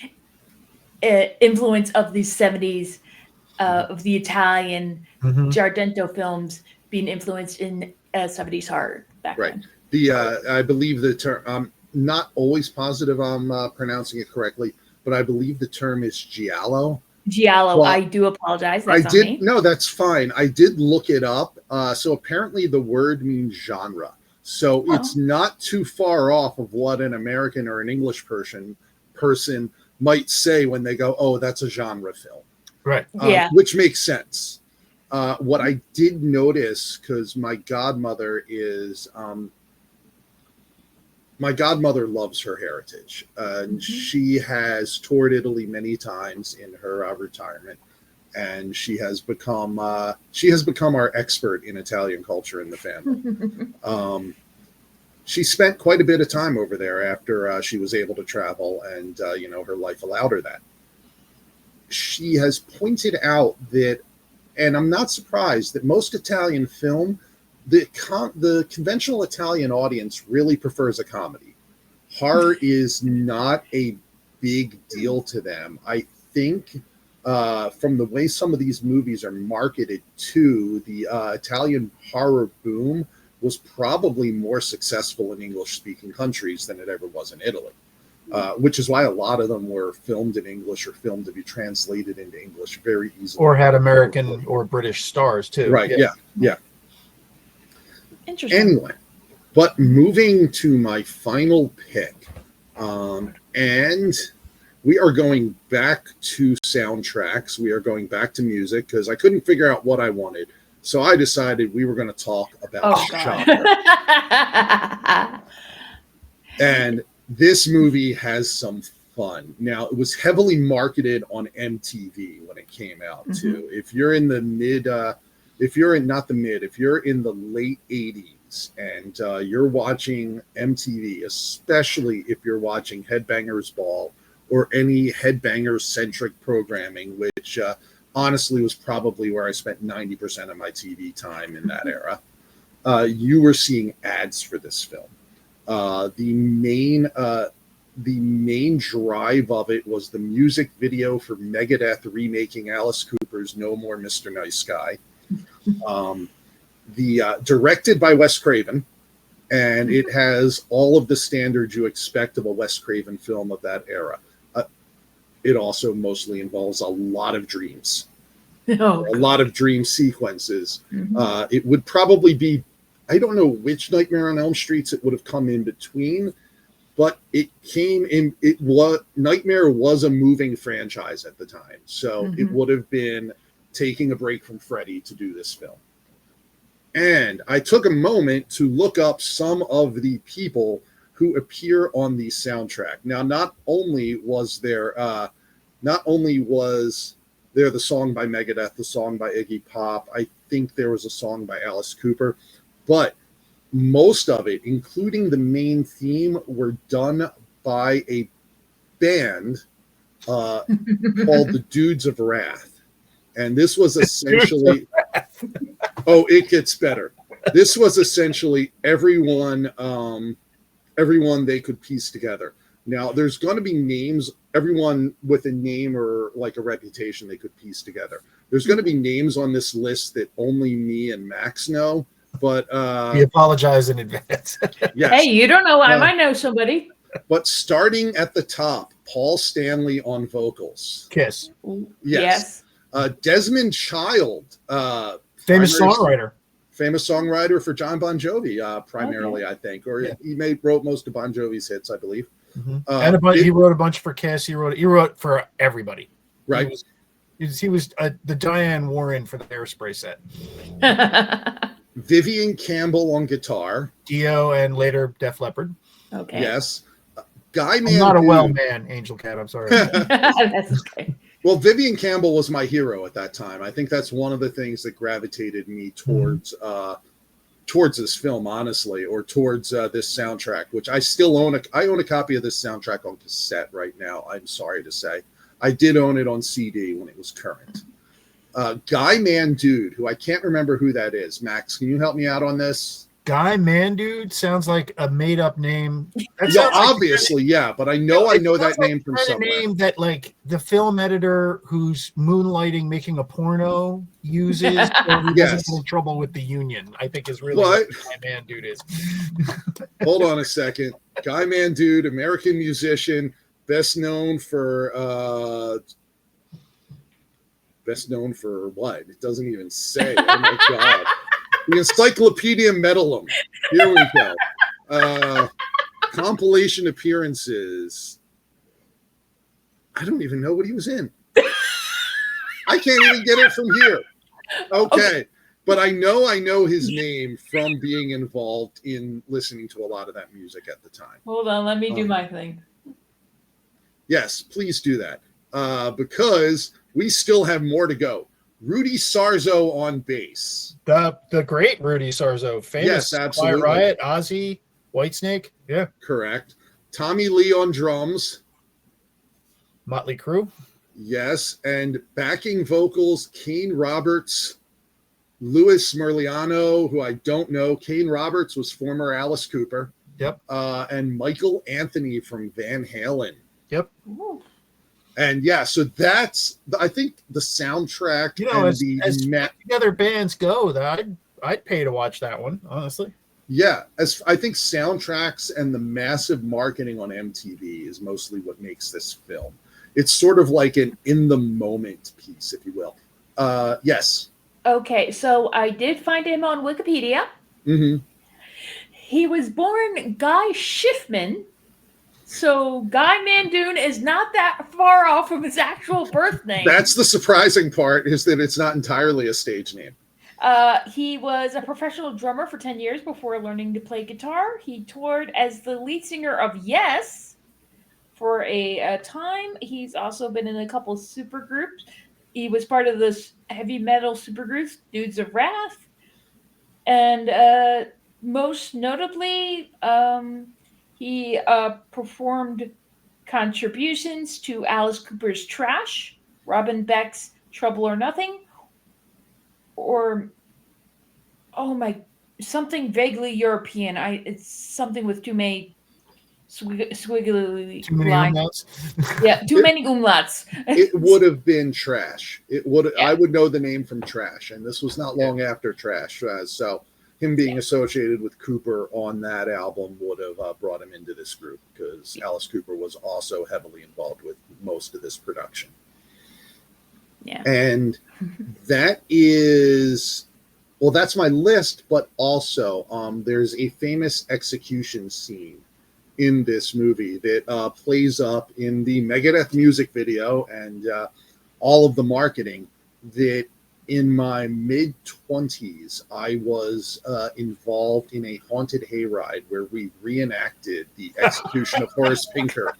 influence of the 70s of the Italian Argento films being influenced in 70s horror back then. I believe the term. Not always positive I'm pronouncing it correctly, but I believe the term is giallo. Giallo. Well, I do apologize. That's on me. No, that's fine. I did look it up. So apparently the word means genre. So it's not too far off of what an American or an English person might say when they go, "Oh, that's a genre film." Right. Which makes sense. What I did notice, because my godmother loves her heritage. And she has toured Italy many times in her retirement, and she has become our expert in Italian culture in the family. She spent quite a bit of time over there after she was able to travel, and her life allowed her that. She has pointed out that, and I'm not surprised, that most Italian film, the conventional Italian audience really prefers a comedy. Horror is not a big deal to them. I think from the way some of these movies are marketed to, the Italian horror boom was probably more successful in English-speaking countries than it ever was in Italy, which is why a lot of them were filmed in English or filmed to be translated into English very easily. Or had American or British stars, too. Right, yeah. Interesting. Anyway, but moving to my final pick, and we are going back to soundtracks. We are going back to music because I couldn't figure out what I wanted. So I decided we were going to talk about genre. And this movie has some fun. Now, it was heavily marketed on MTV when it came out, too. If you're in the if you're in the late 80s and you're watching MTV, especially if you're watching Headbangers Ball or any Headbangers-centric programming, which honestly was probably where I spent 90% of my TV time in that era, you were seeing ads for this film. The main drive of it was the music video for Megadeth remaking Alice Cooper's No More Mr. Nice Guy. Directed by Wes Craven, and it has all of the standards you expect of a Wes Craven film of that era. It also mostly involves a lot of dreams, a lot of dream sequences. It would probably be, I don't know which Nightmare on Elm Streets it would have come in between, but Nightmare was a moving franchise at the time. So it would have been taking a break from Freddy to do this film. And I took a moment to look up some of the people who appear on the soundtrack. Now, not only was there the song by Megadeth, the song by Iggy Pop, I think there was a song by Alice Cooper, but most of it, including the main theme, were done by a band called the Dudes of Wrath. And this was essentially... Oh, it gets better. This was essentially everyone they could piece together. Now, there's going to be names, everyone with a name or like a reputation they could piece together. There's going to be names on this list that only me and Max know, but... we apologize in advance. Yes. Hey, you don't know. I might know somebody. But starting at the top, Paul Stanley on vocals. Kiss. Yes. Desmond Child. Famous songwriter For John Bon Jovi, primarily, I think. Or he wrote most of Bon Jovi's hits, I believe. And he wrote a bunch for Kiss. He wrote for everybody. Right. He was the Diane Warren for the Hairspray set. Vivian Campbell on guitar. Dio and later Def Leppard. Okay. Yes. Guy Man. I'm not a well man, Angel Cat. I'm sorry. That's okay. Well, Vivian Campbell was my hero at that time. I think that's one of the things that gravitated me towards this film, honestly, or towards this soundtrack, which I still own. I own a copy of this soundtrack on cassette right now, I'm sorry to say. I did own it on CD when it was current. Guy Man Dude, who I can't remember who that is. Max, can you help me out on this? Guy Man Dude sounds like a made-up name. Yeah, obviously, but I know that name from somewhere. Name that like the film editor who's moonlighting making a porno uses, or who doesn't get in trouble with the union. I think is really what Guy Man Dude is. Hold on a second. Guy Man Dude, American musician, best known for what? It doesn't even say. Oh my god. The Encyclopedia Metalum. Here we go. Compilation appearances. I don't even know what he was in. I can't even get it from here. Okay. But I know his name from being involved in listening to a lot of that music at the time. Hold on, let me do my thing. Yes, please do that. Because we still have more to go. Rudy Sarzo on bass. The great Rudy Sarzo, famous. Yes, absolutely. Riot, Ozzy, Whitesnake. Yeah, correct. Tommy Lee on drums. Motley Crue. Yes, and backing vocals: Kane Roberts, Louis Merliano, who I don't know. Kane Roberts was former Alice Cooper. Yep. And Michael Anthony from Van Halen. Yep. Ooh. And so that's, I think, the soundtrack. As together bands go, I'd pay to watch that one, honestly. Yeah, as I think soundtracks and the massive marketing on MTV is mostly what makes this film. It's sort of like an in the moment piece, if you will. Yes. Okay, so I did find him on Wikipedia. Mm-hmm. He was born Guy Schiffman. So Guy Mandoon is not that far off from his actual birth name. That's the surprising part, is that it's not entirely a stage name. He was a professional drummer for 10 years before learning to play guitar. He toured as the lead singer of Yes for a time. He's also been in a couple supergroups. He was part of this heavy metal supergroups, Dudes of Wrath. And most notably, he performed contributions to Alice Cooper's Trash, Robin Beck's Trouble or Nothing, or something vaguely European. It's something with too many squiggly Too many lines. umlauts. Yeah, too many umlauts. It would have been Trash. It would. Yeah. I would know the name from Trash, and this was not long after Trash. So him being associated with Cooper on that album would have brought him into this group, because Alice Cooper was also heavily involved with most of this production. Yeah. And that is, well, that's my list, but also there's a famous execution scene in this movie that plays up in the Megadeth music video and all of the marketing. That in my mid-20s, I was involved in a haunted hayride where we reenacted the execution of Horace Pinker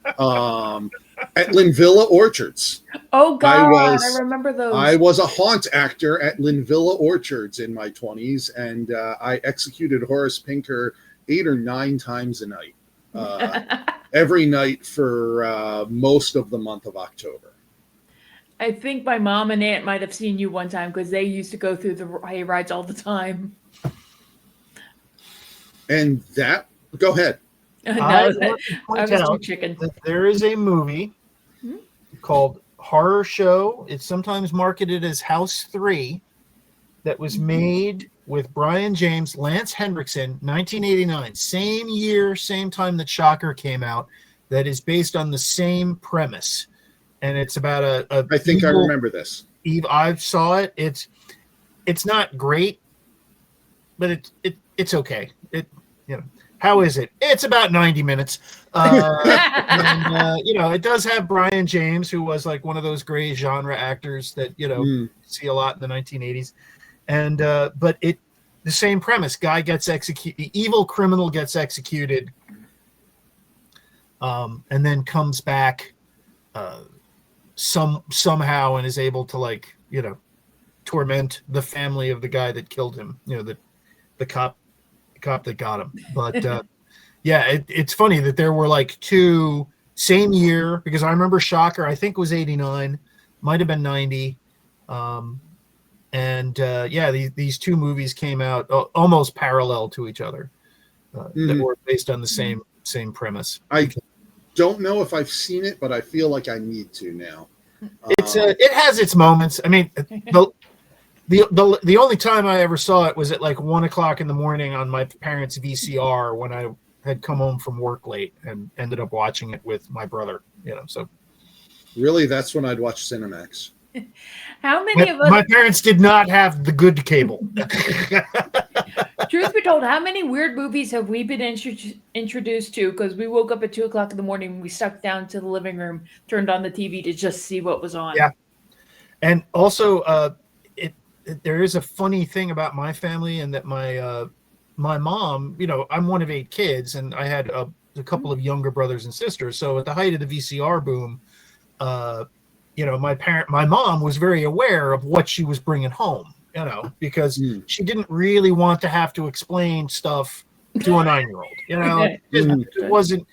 at Linvilla Orchards. Oh, God, I remember those. I was a haunt actor at Linvilla Orchards in my 20s, and I executed Horace Pinker 8 or 9 times a night, every night for most of the month of October. I think my mom and aunt might have seen you one time because they used to go through the hay rides all the time. And that, go ahead. I was too chicken. There is a movie called Horror Show. It's sometimes marketed as House 3 that was made with Brian James, Lance Henriksen, 1989. Same year, same time that Shocker came out. That is based on the same premise. And it's about a I think I remember this. I saw it. It's not great, but it's okay. How is it? It's about 90 minutes. And, it does have Brian James, who was like one of those gray genre actors that see a lot in the 1980s. And but the same premise: guy gets executed, the evil criminal gets executed, and then comes back somehow and is able to torment the family of the guy that killed him. The cop that got him. But it's funny that there were like 2 same year, because I remember Shocker, I think was 89, might have been 90. These 2 movies came out almost parallel to each other that were based on the same premise. I don't know if I've seen it, but I feel like I need to now. It has its moments. I mean, the only time I ever saw it was at like 1:00 in the morning on my parents' VCR when I had come home from work late and ended up watching it with my brother. So really, that's when I'd watch Cinemax. How many of us? My parents did not have the good cable. Truth be told, how many weird movies have we been introduced to? Because we woke up at 2:00 in the morning and we stuck down to the living room, turned on the TV to just see what was on. Yeah, and also there is a funny thing about my family, and that my mom, I'm one of 8 kids, and I had a couple of younger brothers and sisters. So at the height of the VCR boom, my mom was very aware of what she was bringing home, because she didn't really want to have to explain stuff to a 9-year-old. It wasn't.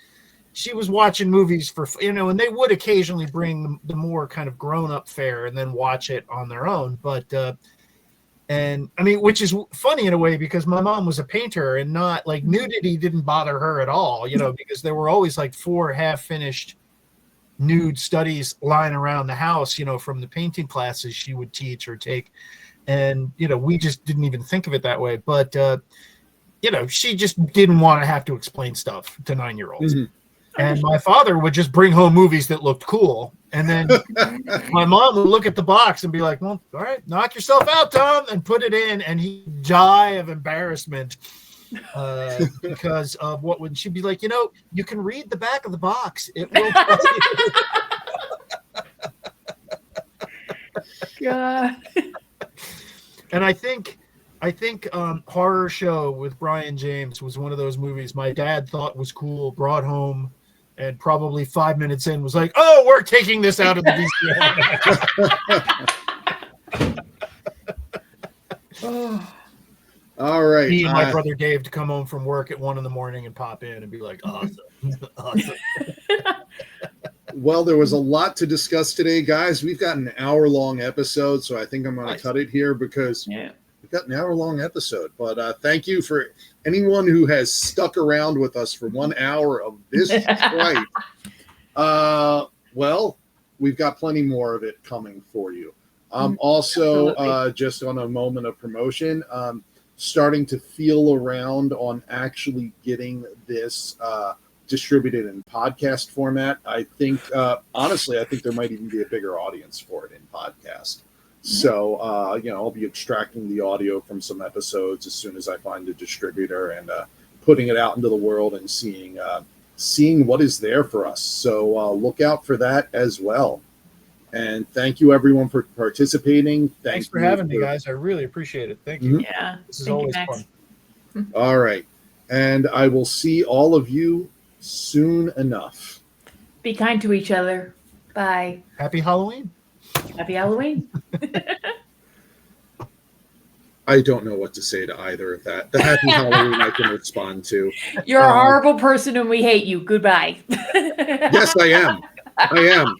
She was watching movies for, and they would occasionally bring the more kind of grown-up fare and then watch it on their own. But and I mean, which is funny in a way, because my mom was a painter, and not like nudity didn't bother her at all, because there were always like 4 half-finished nude studies lying around the house, from the painting classes she would teach or take. And, we just didn't even think of it that way. But, she just didn't want to have to explain stuff to 9-year-olds. Mm-hmm. And my father would just bring home movies that looked cool. And then my mom would look at the box and be like, well, all right, knock yourself out, Tom, and put it in. And he'd die of embarrassment because of what would she'd be like, you can read the back of the box. It will tell you. God. And I think Horror Show with Brian James was one of those movies my dad thought was cool, brought home, and probably 5 minutes in was like, "Oh, we're taking this out of the VCR." All right. Me and my brother Dave to come home from work at 1 a.m. and pop in and be like, "Awesome, awesome." Well, there was a lot to discuss today, guys. We've got an hour-long episode, so I think I'm going to cut it here because we've got an hour-long episode. But thank you for anyone who has stuck around with us for 1 hour of this fight. Well, we've got plenty more of it coming for you. Also, just on a moment of promotion, starting to feel around on actually getting this distributed in podcast format. I think, honestly, I think there might even be a bigger audience for it in podcast. So, I'll be extracting the audio from some episodes as soon as I find a distributor and putting it out into the world and seeing what is there for us. So look out for that as well. And thank you, everyone, for participating. Thanks for having me, guys. I really appreciate it. Thank you. Yeah. This is always fun. All right. And I will see all of you soon enough. Be kind to each other. Bye. Happy Halloween. Happy Halloween. I don't know what to say to either of that. The Happy Halloween I can respond to. You're a horrible person and we hate you. Goodbye. Yes, I am. I am.